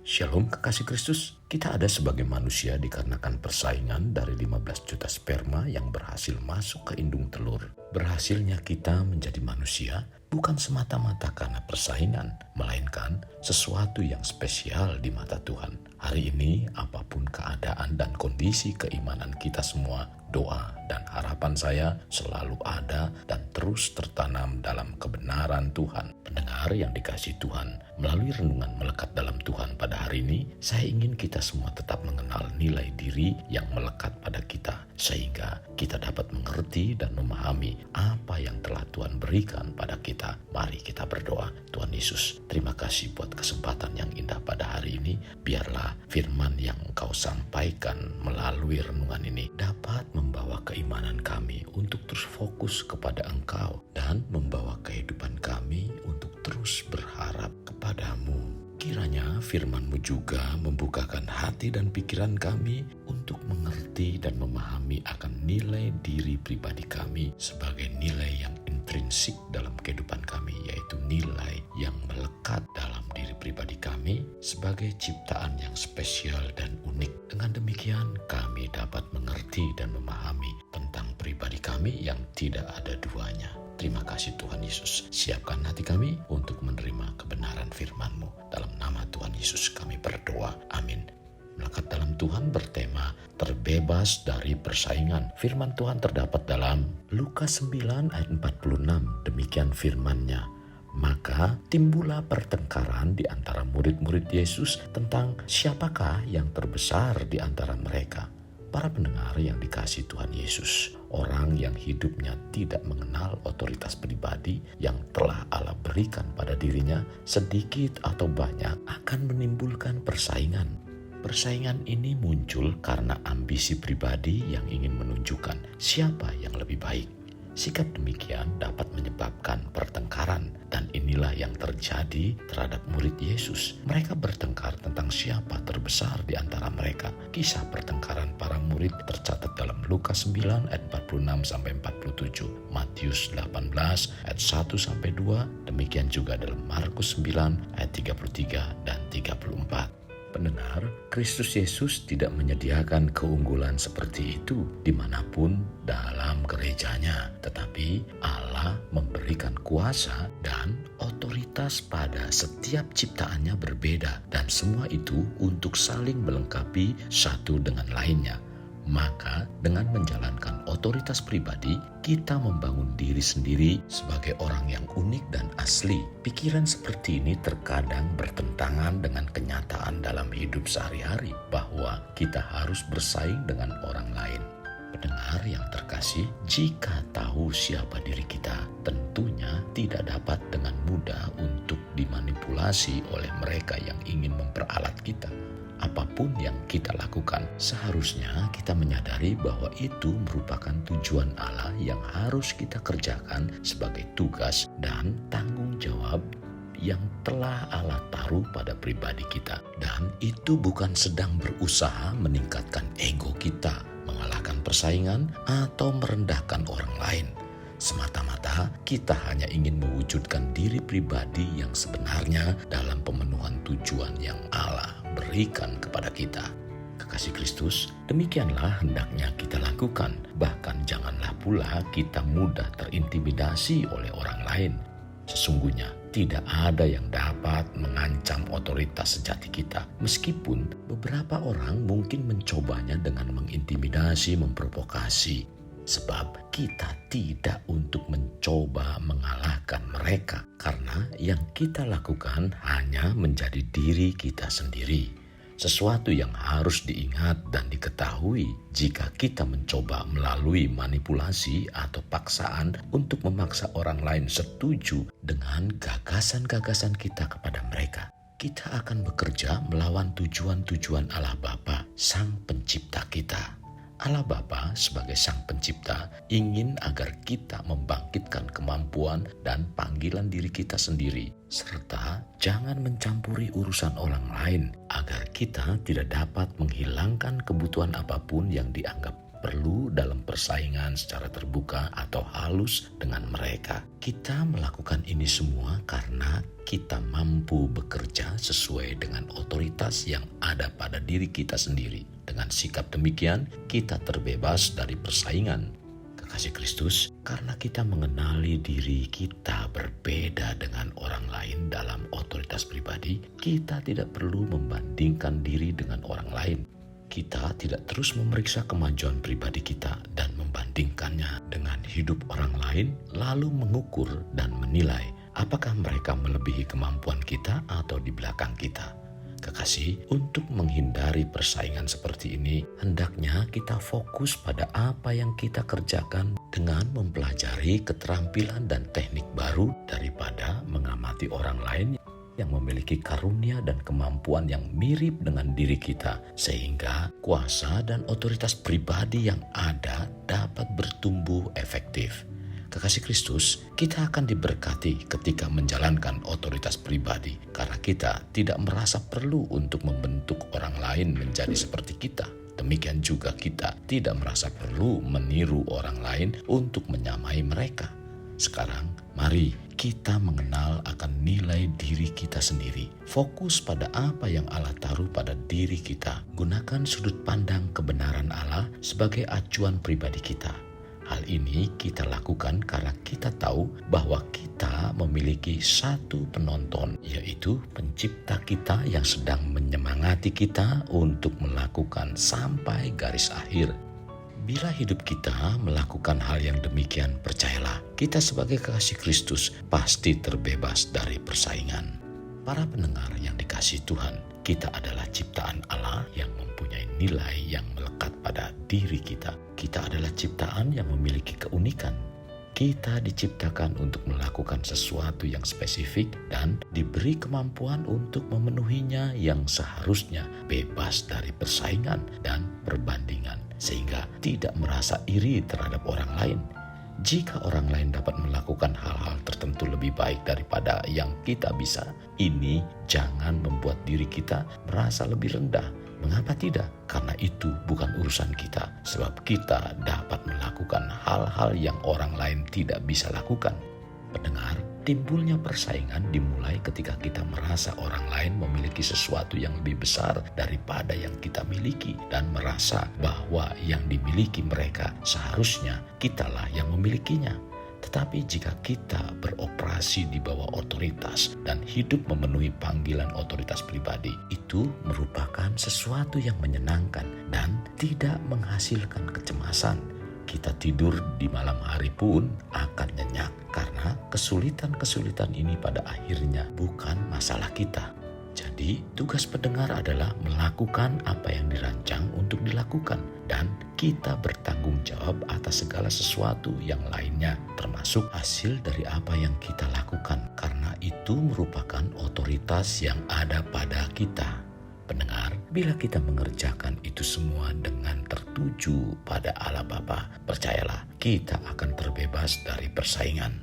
Shalom kekasih Kristus, kita ada sebagai manusia dikarenakan persaingan dari 15 juta sperma yang berhasil masuk ke indung telur. Berhasilnya kita menjadi manusia bukan semata-mata karena persaingan, melainkan sesuatu yang spesial di mata Tuhan. Hari ini, apapun keadaan dan kondisi keimanan kita semua, doa dan harapan saya selalu ada dan terus tertanam dalam kebenaran Tuhan. Pendengar yang dikasihi Tuhan, melalui renungan melekat dalam Tuhan pada hari ini, saya ingin kita semua tetap mengenal nilai diri yang melekat pada kita, sehingga kita dapat mengerti dan memahami apa yang telah Tuhan berikan pada kita. Mari kita berdoa. Tuhan Yesus, terima kasih buat kesempatan yang indah pada hari ini. Biarlah firman yang Engkau sampaikan melalui renungan ini dapat membawa keimanan kami untuk terus fokus kepada Engkau dan membawa kehidupan kami untuk terus berharap kepadamu. Kiranya firman-Mu juga membukakan hati dan pikiran kami untuk mengerti dan memahami akan nilai diri pribadi kami sebagai nilai yang intrinsik dalam kehidupan kami, yaitu nilai yang melekat dalam diri pribadi kami sebagai ciptaan yang spesial dan unik. Dengan demikian kami dapat mengerti dan memahami tentang pribadi kami yang tidak ada duanya. Terima kasih Tuhan Yesus. Siapkan hati kami untuk menerima kebenaran firman-Mu. Dalam nama Tuhan Yesus kami berdoa. Amin. Melekat dalam Tuhan bertema terbebas dari persaingan. Firman Tuhan terdapat dalam Lukas 9 ayat 46. Demikian firman-Nya. Maka timbullah pertengkaran di antara murid-murid Yesus tentang siapakah yang terbesar di antara mereka. Para pendengar yang dikasihi Tuhan Yesus, orang yang hidupnya tidak mengenal otoritas pribadi yang telah Allah berikan pada dirinya, sedikit atau banyak akan menimbulkan persaingan. Persaingan ini muncul karena ambisi pribadi yang ingin menunjukkan siapa yang lebih baik. Sikap demikian dapat menyebabkan pertengkaran, dan inilah yang terjadi terhadap murid Yesus. Mereka bertengkar tentang siapa terbesar di antara mereka. Kisah pertengkaran para murid tercatat dalam Lukas 9 ayat 46-47, Matius 18 ayat 1-2, demikian juga dalam Markus 9 ayat 33 dan 34. Pendengar, Kristus Yesus tidak menyediakan keunggulan seperti itu dimanapun dalam gerejanya. Tetapi Allah memberikan kuasa dan otoritas pada setiap ciptaannya berbeda. Dan semua itu untuk saling melengkapi satu dengan lainnya. Maka dengan menjalankan otoritas pribadi, kita membangun diri sendiri sebagai orang yang unik dan asli. Pikiran seperti ini terkadang bertentangan dengan kenyataan dalam hidup sehari-hari bahwa kita harus bersaing dengan orang lain. Pendengar yang terkasih, jika tahu siapa diri kita, tentunya tidak dapat dengan mudah untuk dimanipulasi oleh mereka yang ingin memperalat kita. Apapun yang kita lakukan, seharusnya kita menyadari bahwa itu merupakan tujuan Allah yang harus kita kerjakan sebagai tugas dan tanggung jawab yang telah Allah taruh pada pribadi kita. Dan itu bukan sedang berusaha meningkatkan ego kita, mengalahkan persaingan, atau merendahkan orang lain. Semata-mata kita hanya ingin mewujudkan diri pribadi yang sebenarnya dalam pemenuhan tujuan yang Allah berikan kepada kita. Kekasih Kristus, demikianlah hendaknya kita lakukan. Bahkan janganlah pula kita mudah terintimidasi oleh orang lain. Sesungguhnya tidak ada yang dapat mengancam otoritas sejati kita. Meskipun beberapa orang mungkin mencobanya dengan mengintimidasi, memprovokasi. Sebab kita tidak untuk mencoba mengalahkan mereka, karena yang kita lakukan hanya menjadi diri kita sendiri. Sesuatu yang harus diingat dan diketahui, jika kita mencoba melalui manipulasi atau paksaan untuk memaksa orang lain setuju dengan gagasan-gagasan kita kepada mereka, kita akan bekerja melawan tujuan-tujuan Allah Bapa, Sang Pencipta kita. Allah Bapa sebagai Sang Pencipta ingin agar kita membangkitkan kemampuan dan panggilan diri kita sendiri, serta jangan mencampuri urusan orang lain agar kita tidak dapat menghilangkan kebutuhan apapun yang dianggap perlu dalam persaingan secara terbuka atau halus dengan mereka. Kita melakukan ini semua karena kita mampu bekerja sesuai dengan otoritas yang ada pada diri kita sendiri. Dengan sikap demikian, kita terbebas dari persaingan. Kekasih Kristus, karena kita mengenali diri kita berbeda dengan orang lain dalam otoritas pribadi, kita tidak perlu membandingkan diri dengan orang lain. Kita tidak terus memeriksa kemajuan pribadi kita dan membandingkannya dengan hidup orang lain, lalu mengukur dan menilai apakah mereka melebihi kemampuan kita atau di belakang kita. Kekasih, untuk menghindari persaingan seperti ini, hendaknya kita fokus pada apa yang kita kerjakan dengan mempelajari keterampilan dan teknik baru daripada mengamati orang lain yang memiliki karunia dan kemampuan yang mirip dengan diri kita, sehingga kuasa dan otoritas pribadi yang ada dapat bertumbuh efektif. Kekasih Kristus, kita akan diberkati ketika menjalankan otoritas pribadi karena kita tidak merasa perlu untuk membentuk orang lain menjadi seperti kita. Demikian juga kita tidak merasa perlu meniru orang lain untuk menyamai mereka. Sekarang, mari kita mengenal akan nilai diri kita sendiri. Fokus pada apa yang Allah taruh pada diri kita. Gunakan sudut pandang kebenaran Allah sebagai acuan pribadi kita. Hal ini kita lakukan karena kita tahu bahwa kita memiliki satu penonton, yaitu Pencipta kita yang sedang menyemangati kita untuk melakukan sampai garis akhir. Bila hidup kita melakukan hal yang demikian, percayalah, kita sebagai kekasih Kristus pasti terbebas dari persaingan. Para pendengar yang dikasihi Tuhan, kita adalah ciptaan Allah yang mempunyai nilai yang melekat pada diri kita. Kita adalah ciptaan yang memiliki keunikan. Kita diciptakan untuk melakukan sesuatu yang spesifik dan diberi kemampuan untuk memenuhinya yang seharusnya bebas dari persaingan dan perbandingan, sehingga tidak merasa iri terhadap orang lain. Jika orang lain dapat melakukan hal-hal tertentu lebih baik daripada yang kita bisa, ini jangan membuat diri kita merasa lebih rendah. Mengapa tidak? Karena itu bukan urusan kita, sebab kita dapat melakukan hal-hal yang orang lain tidak bisa lakukan. Pendengar, timbulnya persaingan dimulai ketika kita merasa orang lain memiliki sesuatu yang lebih besar daripada yang kita miliki dan merasa bahwa yang dimiliki mereka seharusnya kitalah yang memilikinya. Tetapi jika kita beroperasi di bawah otoritas dan hidup memenuhi panggilan otoritas pribadi, itu merupakan sesuatu yang menyenangkan dan tidak menghasilkan kecemasan. Kita tidur di malam hari pun akan nyenyak karena kesulitan-kesulitan ini pada akhirnya bukan masalah kita. Jadi tugas pendengar adalah melakukan apa yang dirancang untuk dilakukan dan kita bertanggung jawab atas segala sesuatu yang lainnya termasuk hasil dari apa yang kita lakukan karena itu merupakan otoritas yang ada pada kita. Pendengar, bila kita mengerjakan itu semua dengan tertuju pada Allah Bapa, percayalah kita akan terbebas dari persaingan.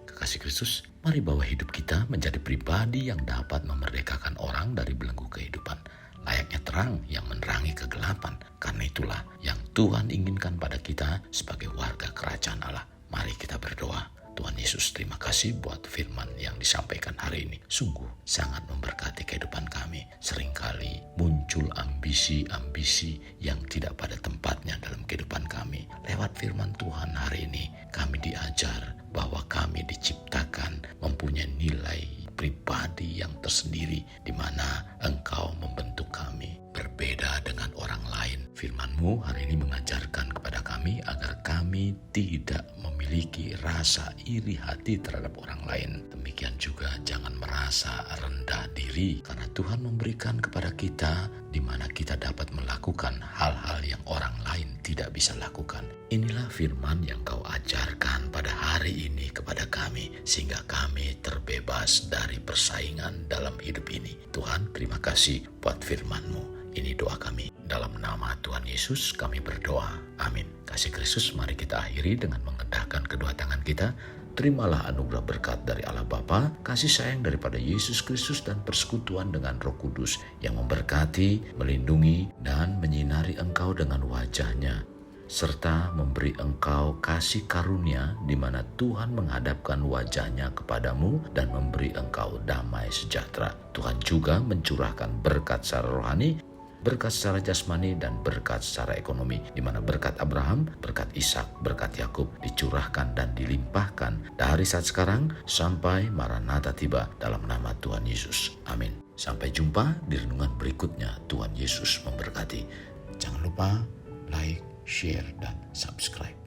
Kekasih Kristus, mari bawa hidup kita menjadi pribadi yang dapat memerdekakan orang dari belenggu kehidupan, layaknya terang yang menerangi kegelapan. Karena itulah yang Tuhan inginkan pada kita sebagai warga kerajaan Allah. Mari kita berdoa. Tuhan Yesus, terima kasih buat firman yang disampaikan hari ini. Sungguh sangat memberkati kehidupan kami. Seringkali muncul ambisi-ambisi yang tidak pada tempatnya dalam kehidupan kami. Lewat firman Tuhan hari ini, kami diajar bahwa kami diciptakan mempunyai nilai pribadi yang tersendiri, di mana Engkau membentuk kami berbeda dengan orang lain. Firman-Mu hari ini mengajarkan kepada kami agar kami tidak memiliki rasa iri hati terhadap orang lain. Demikian juga jangan merasa rendah diri karena Tuhan memberikan kepada kita di mana kita dapat melakukan hal-hal yang orang lain tidak bisa lakukan. Inilah firman yang Kau ajarkan pada hari ini kepada kami sehingga kami terbebas dari persaingan dalam hidup ini. Tuhan, terima kasih buat firman-Mu. Ini doa kami. Dalam nama Tuhan Yesus kami berdoa. Amin. Kasih Kristus, mari kita akhiri dengan mengendahkan kedua tangan kita. Terimalah anugerah berkat dari Allah Bapa, kasih sayang daripada Yesus Kristus dan persekutuan dengan Roh Kudus yang memberkati, melindungi, dan menyinari engkau dengan wajah-Nya. serta memberi engkau kasih karunia di mana Tuhan menghadapkan wajahnya kepadamu dan memberi engkau damai sejahtera. Tuhan juga mencurahkan berkat secara rohani, berkat secara jasmani, dan berkat secara ekonomi, di mana berkat Abraham, berkat Ishak, berkat Yakub dicurahkan dan dilimpahkan dari saat sekarang sampai Maranatha tiba, dalam nama Tuhan Yesus. Amin. Sampai jumpa di renungan berikutnya. Tuhan Yesus memberkati. Jangan lupa like, share, dan subscribe.